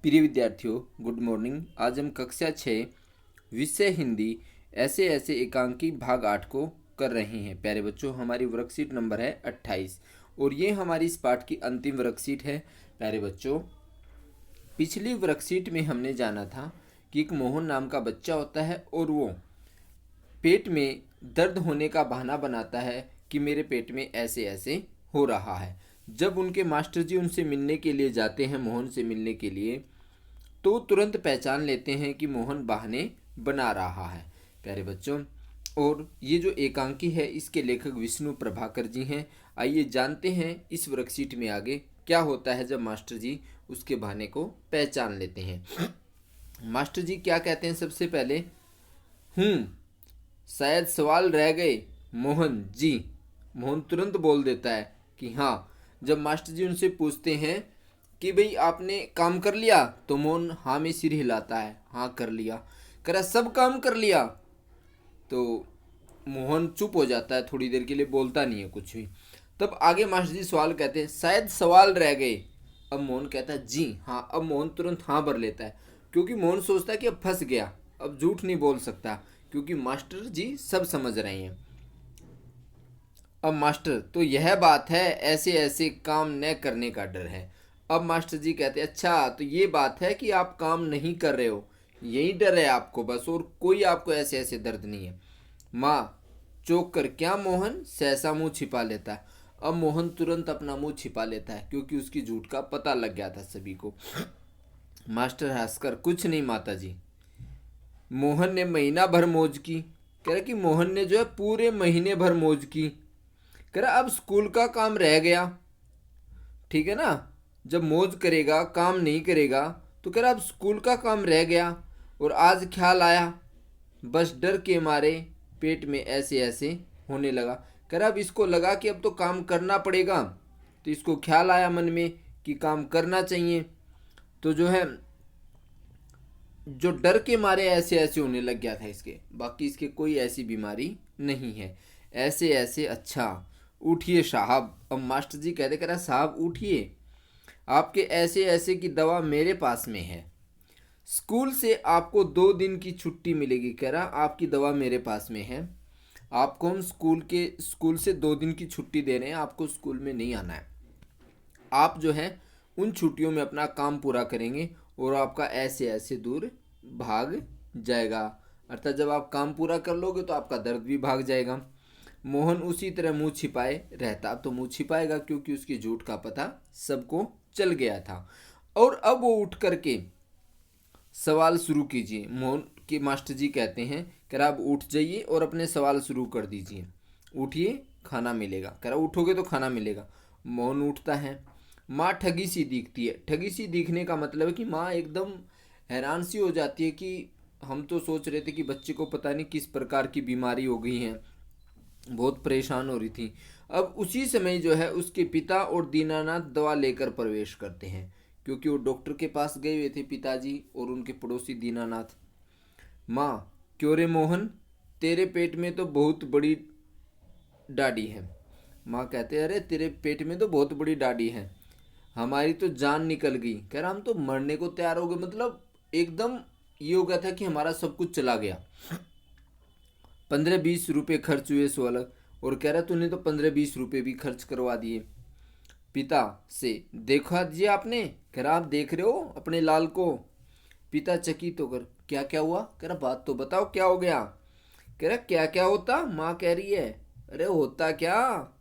प्रिय विद्यार्थियों, good morning. आज हम कक्षा 6 विषय हिंदी ऐसे ऐसे एकांकी भाग 8 को कर रहे हैं। प्यारे बच्चों, हमारी वर्कशीट नंबर है 28 और ये हमारी इस पाठ की अंतिम वर्कशीट है। प्यारे बच्चों, पिछली वर्कशीट में हमने जाना था कि एक मोहन नाम का बच्चा होता है और वो पेट में दर्द होने का बहाना बनाता है कि मेरे पेट में ऐसे ऐसे हो रहा है। जब उनके मास्टर जी उनसे मिलने के लिए जाते हैं, मोहन से मिलने के लिए, तो तुरंत पहचान लेते हैं कि मोहन बहाने बना रहा है। प्यारे बच्चों, और ये जो एकांकी है इसके लेखक विष्णु प्रभाकर जी हैं। आइए जानते हैं इस वर्कशीट में आगे क्या होता है जब मास्टर जी उसके बहाने को पहचान लेते हैं। मास्टर जी क्या कहते हैं? सबसे पहले, शायद सवाल रह गए मोहन जी। मोहन तुरंत बोल देता है कि हाँ। जब मास्टर जी उनसे पूछते हैं कि भाई आपने काम कर लिया, तो मोहन हाँ में सिर हिलाता है, हाँ कर लिया। कह रहा सब काम कर लिया, तो मोहन चुप हो जाता है, थोड़ी देर के लिए बोलता नहीं है कुछ भी। तब आगे मास्टर जी सवाल कहते हैं, शायद सवाल रह गए। अब मोहन कहता है जी हाँ। अब मोहन तुरंत हाँ भर लेता है, क्योंकि मोहन सोचता है कि अब फंस गया, अब झूठ नहीं बोल सकता, क्योंकि मास्टर जी सब समझ रहे हैं। अब मास्टर, तो यह बात है, ऐसे ऐसे काम न करने का डर है। अब मास्टर जी कहते हैं, अच्छा तो ये बात है कि आप काम नहीं कर रहे हो, यही डर है आपको बस, और कोई आपको ऐसे ऐसे दर्द नहीं है। माँ चौंक कर, क्या मोहन? सहसा मुंह छिपा लेता है। अब मोहन तुरंत अपना मुंह छिपा लेता है, क्योंकि उसकी झूठ का पता लग गया था सभी को। मास्टर हंसकर, कुछ नहीं माता जी, मोहन ने महीना भर मौज की। कह रहा कि मोहन ने जो है पूरे महीने भर मौज की। कह रहा अब स्कूल का काम रह गया, ठीक है ना। जब मौज करेगा, काम नहीं करेगा, तो कह रहा अब स्कूल का काम रह गया। और आज ख्याल आया, बस डर के मारे पेट में ऐसे ऐसे होने लगा। कह रहा अब इसको लगा कि अब तो काम करना पड़ेगा, तो इसको ख्याल आया मन में कि काम करना चाहिए। तो जो है, जो डर के मारे ऐसे ऐसे होने लग गया था इसके, बाकी इसके कोई ऐसी बीमारी नहीं है। ऐसे ऐसे, अच्छा उठिए साहब। अब मास्टर जी कहते, कह रहा साहब उठिए, आपके ऐसे ऐसे की दवा मेरे पास में है। स्कूल से आपको 2 दिन की छुट्टी मिलेगी। कह रहा आपकी दवा मेरे पास में है, आपको हम स्कूल से 2 दिन की छुट्टी दे रहे हैं, आपको स्कूल में नहीं आना है। आप जो है उन छुट्टियों में अपना काम पूरा करेंगे और आपका ऐसे ऐसे दूर भाग जाएगा। अर्थात जब आप काम पूरा कर लोगे तो आपका दर्द भी भाग जाएगा। मोहन उसी तरह मुंह छिपाए रहता। अब तो मुंह छिपाएगा, क्योंकि उसकी झूठ का पता सबको चल गया था। और अब वो उठ करके सवाल शुरू कीजिए। मोहन के मास्टर जी कहते हैं, कह रहा अब उठ जाइए और अपने सवाल शुरू कर दीजिए। उठिए, खाना मिलेगा। कह रहा उठोगे तो खाना मिलेगा। मोहन उठता है। माँ ठगी सी दिखती है। ठगी सी दिखने का मतलब है कि माँ एकदम हैरान सी हो जाती है कि हम तो सोच रहे थे कि बच्चे को पता नहीं किस प्रकार की बीमारी हो गई है, बहुत परेशान हो रही थी। अब उसी समय जो है उसके पिता और दीनानाथ दवा लेकर प्रवेश करते हैं, क्योंकि वो डॉक्टर के पास गए हुए थे पिताजी और उनके पड़ोसी दीनानाथ। माँ, क्यों रे मोहन, तेरे पेट में तो बहुत बड़ी डाडी है। माँ कहते, अरे तेरे पेट में तो बहुत बड़ी डाडी है, हमारी तो जान निकल गई। कह रहा हम तो मरने को तैयार हो गए, मतलब एकदम ये हो गया था कि हमारा सब कुछ चला गया। 15-20 रुपये खर्च हुए सो अलग। और कह रहा तूने तो 15-20 रुपये भी खर्च करवा दिए। पिता से, देखा जी आपने? कह रहा आप देख रहे हो अपने लाल को? पिता चकित होकर, क्या क्या हुआ? कह रहा बात तो बताओ, क्या हो गया? कह रहा क्या क्या होता? माँ कह रही है, अरे होता क्या,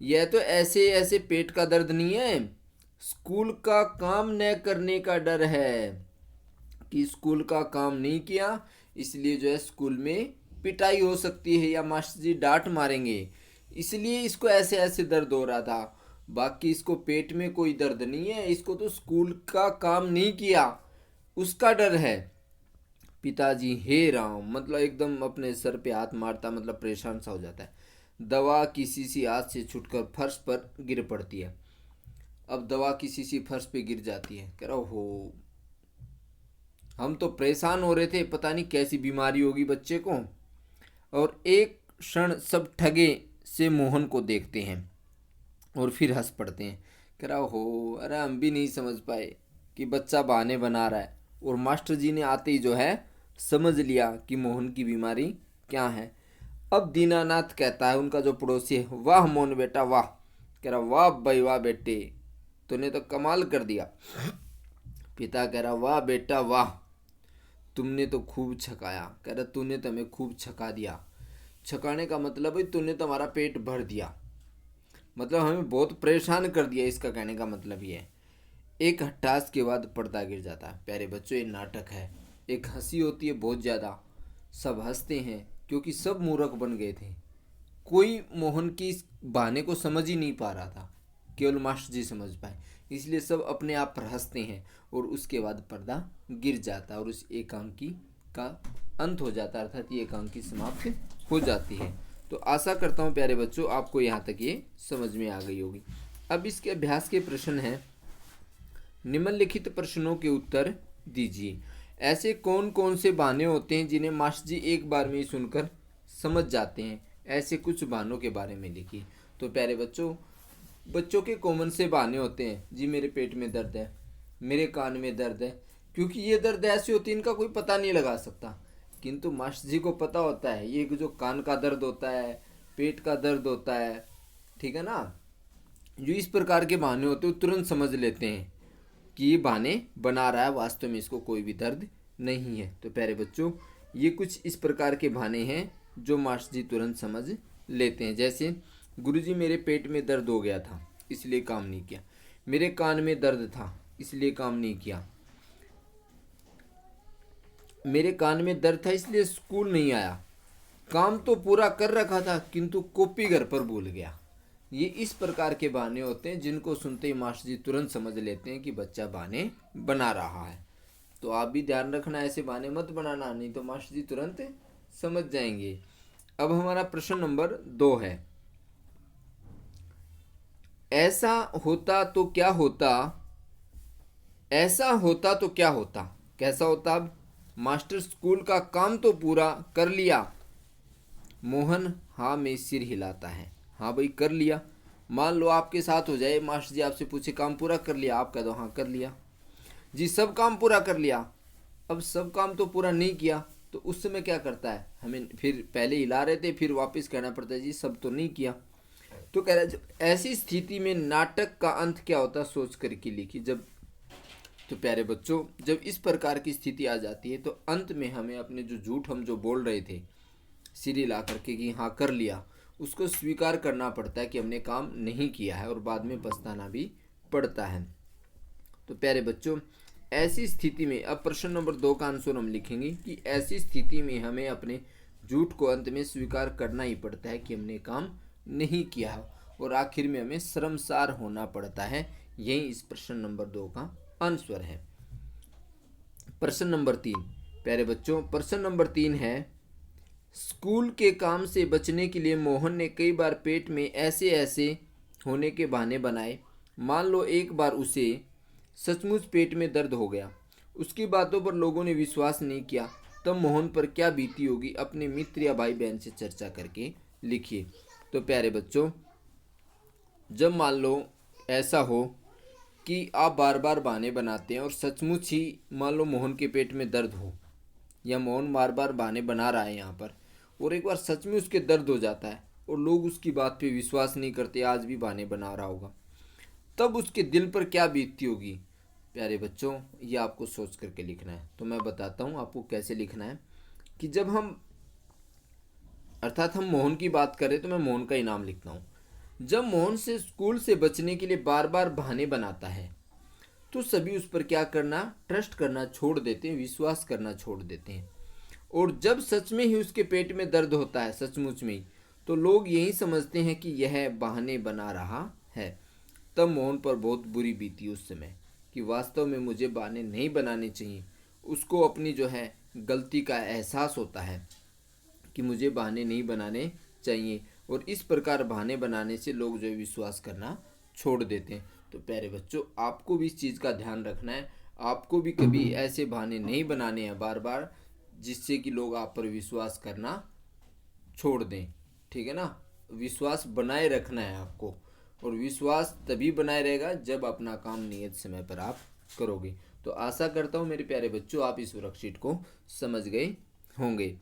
यह तो ऐसे ऐसे पेट का दर्द नहीं है, स्कूल का काम न करने का डर है, कि स्कूल का काम नहीं किया इसलिए जो है स्कूल में पिटाई हो सकती है या मास्टर जी डांट मारेंगे, इसलिए इसको ऐसे ऐसे दर्द हो रहा था। बाकी इसको पेट में कोई दर्द नहीं है, इसको तो स्कूल का काम नहीं किया उसका डर है। पिताजी हे राम, मतलब एकदम अपने सर पे हाथ मारता, मतलब परेशान सा हो जाता है। दवा की शीशी हाथ से छूटकर फर्श पर गिर पड़ती है। अब दवा की शीशी फर्श पे गिर जाती है। कह रहा हो, हम तो परेशान हो रहे थे, पता नहीं कैसी बीमारी होगी बच्चे को। और एक क्षण सब ठगे से मोहन को देखते हैं और फिर हंस पड़ते हैं। कह रहा हो, अरे हम भी नहीं समझ पाए, कि बच्चा बहाने बना रहा है, और मास्टर जी ने आते ही जो है समझ लिया कि मोहन की बीमारी क्या है। अब दीनानाथ कहता है, उनका जो पड़ोसी है, वाह मोहन बेटा वाह। कह रहा वाह भाई वाह बेटे, तूने तो कमाल कर दिया। पिता कह रहा वाह बेटा वाह, तुमने तो खूब छकाया। कह रहा तूने तो हमें खूब छका दिया। छकाने का मतलब है तूने तो हमारा पेट भर दिया, मतलब हमें बहुत परेशान कर दिया, इसका कहने का मतलब ये है। एक हट्टास के बाद पर्दा गिर जाता है। प्यारे बच्चों, ये नाटक है। एक हंसी होती है बहुत ज़्यादा, सब हंसते हैं क्योंकि सब मूर्ख बन गए थे। कोई मोहन की इस बहाने को समझ ही नहीं पा रहा था, केवल मास्टर जी समझ पाए, इसलिए सब अपने आप पर हंसते हैं। और उसके बाद पर्दा गिर जाता है और उस एकांकी का अंत हो जाता है, अर्थात ये एकांकी समाप्त हो जाती है। तो आशा करता हूँ प्यारे बच्चों आपको यहाँ तक ये समझ में आ गई होगी। अब इसके अभ्यास के प्रश्न हैं, निम्नलिखित प्रश्नों के उत्तर दीजिए। ऐसे कौन कौन से बहाने होते हैं जिन्हें मास्टर जी एक बार में ही सुनकर समझ जाते हैं? ऐसे कुछ बहानों के बारे में लिखिए। तो प्यारे बच्चों, बच्चों के कॉमन से बहाने होते हैं, जी मेरे पेट में दर्द है, मेरे कान में दर्द है, क्योंकि ये दर्द ऐसे होती है इनका कोई पता नहीं लगा सकता, किंतु मास्टर जी को पता होता है ये जो कान का दर्द होता है, पेट का दर्द होता है, ठीक है ना। जो इस प्रकार के बहाने होते हैं वो तुरंत समझ लेते हैं कि ये बहाने बना रहा है, वास्तव में इसको कोई भी दर्द नहीं है। तो प्यारे बच्चों, ये कुछ इस प्रकार के बहाने हैं जो मास्टर जी तुरंत समझ लेते हैं। जैसे गुरुजी मेरे पेट में दर्द हो गया था इसलिए काम नहीं किया, मेरे कान में दर्द था इसलिए काम नहीं किया, मेरे कान में दर्द था इसलिए स्कूल नहीं आया, काम तो पूरा कर रखा था किंतु कॉपी घर पर भूल गया। ये इस प्रकार के बहाने होते हैं जिनको सुनते ही मास्टर जी तुरंत समझ लेते हैं कि बच्चा बहाने बना रहा है। तो आप भी ध्यान रखना, ऐसे बहाने मत बनाना, नहीं तो मास्टर जी तुरंत समझ जाएंगे। अब हमारा प्रश्न नंबर 2 है, ऐसा होता तो क्या होता, ऐसा होता तो क्या होता, कैसा होता? अब मास्टर स्कूल का काम तो पूरा कर लिया, मोहन हाँ में सिर हिलाता है। हाँ भाई कर लिया। मान लो आपके साथ हो जाए, मास्टर जी आपसे पूछे काम पूरा कर लिया, आप कह दो हाँ कर लिया। जी सब काम पूरा कर लिया। अब सब काम तो पूरा नहीं किया, तो उस समय क्या करता है, हमें फिर पहले हिला रहे थे फिर वापस कहना पड़ता है जी सब तो नहीं किया। तो कह रहा है जब ऐसी स्थिति में नाटक का अंत क्या होता है सोच करके लिखी। जब तो प्यारे बच्चों, जब इस प्रकार की स्थिति आ जाती है तो अंत में हमें अपने जो झूठ हम जो बोल रहे थे सिर हिला करके कि हाँ कर लिया, उसको स्वीकार करना पड़ता है कि हमने काम नहीं किया है, और बाद में पछताना भी पड़ता है। तो प्यारे बच्चों, ऐसी स्थिति में अब प्रश्न नंबर 2 का आंसर हम लिखेंगे कि ऐसी स्थिति में हमें अपने झूठ को अंत में स्वीकार करना ही पड़ता है कि हमने काम नहीं किया है, और आखिर में हमें शर्मसार होना पड़ता है। यही इस प्रश्न नंबर 2 का आंसर है। प्रश्न नंबर 3, प्यारे बच्चों प्रश्न नंबर 3 है, स्कूल के काम से बचने के लिए मोहन ने कई बार पेट में ऐसे ऐसे होने के बहाने बनाए। मान लो एक बार उसे सचमुच पेट में दर्द हो गया, उसकी बातों पर लोगों ने विश्वास नहीं किया, तब मोहन पर क्या बीती होगी, अपने मित्र या भाई बहन से चर्चा करके लिखिए। तो प्यारे बच्चों, जब मान लो ऐसा हो कि आप बार बार बहाने बनाते हैं और सचमुच ही मान लो मोहन के पेट में दर्द हो, या मोहन बार बार बहाने बना रहा है यहाँ पर, और एक बार सच में उसके दर्द हो जाता है और लोग उसकी बात पे विश्वास नहीं करते, आज भी बहाने बना रहा होगा, तब उसके दिल पर क्या बीतती होगी। प्यारे बच्चों, ये आपको सोच करके लिखना है। तो मैं बताता हूँ आपको कैसे लिखना है कि जब हम अर्थात हम मोहन की बात करें तो मैं मोहन का ही नाम लिखता हूँ। जब मोहन से स्कूल से बचने के लिए बार बार बहाने बनाता है तो सभी उस पर क्या करना, ट्रस्ट करना छोड़ देते हैं, विश्वास करना छोड़ देते हैं। और जब सच में ही उसके पेट में दर्द होता है सचमुच में ही, तो लोग यही समझते हैं कि यह बहाने बना रहा है। तब मोहन पर बहुत बुरी बीती उस समय कि वास्तव में मुझे बहाने नहीं बनाने चाहिए। उसको अपनी जो है गलती का एहसास होता है कि मुझे बहाने नहीं बनाने चाहिए, और इस प्रकार बहाने बनाने से लोग जो है विश्वास करना छोड़ देते हैं। तो प्यारे बच्चों, आपको भी इस चीज़ का ध्यान रखना है, आपको भी कभी ऐसे बहाने नहीं बनाने हैं बार बार जिससे कि लोग आप पर विश्वास करना छोड़ दें, ठीक है ना। विश्वास बनाए रखना है आपको, और विश्वास तभी बनाए रहेगा जब अपना काम नियत समय पर आप करोगे। तो आशा करता हूँ मेरे प्यारे बच्चों आप इस वर्कशीट को समझ गए होंगे।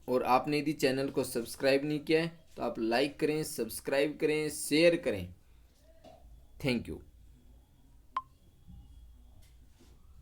और आपने यदि चैनल को सब्सक्राइब नहीं किया है तो आप लाइक करें, सब्सक्राइब करें, शेयर करें। Thank you.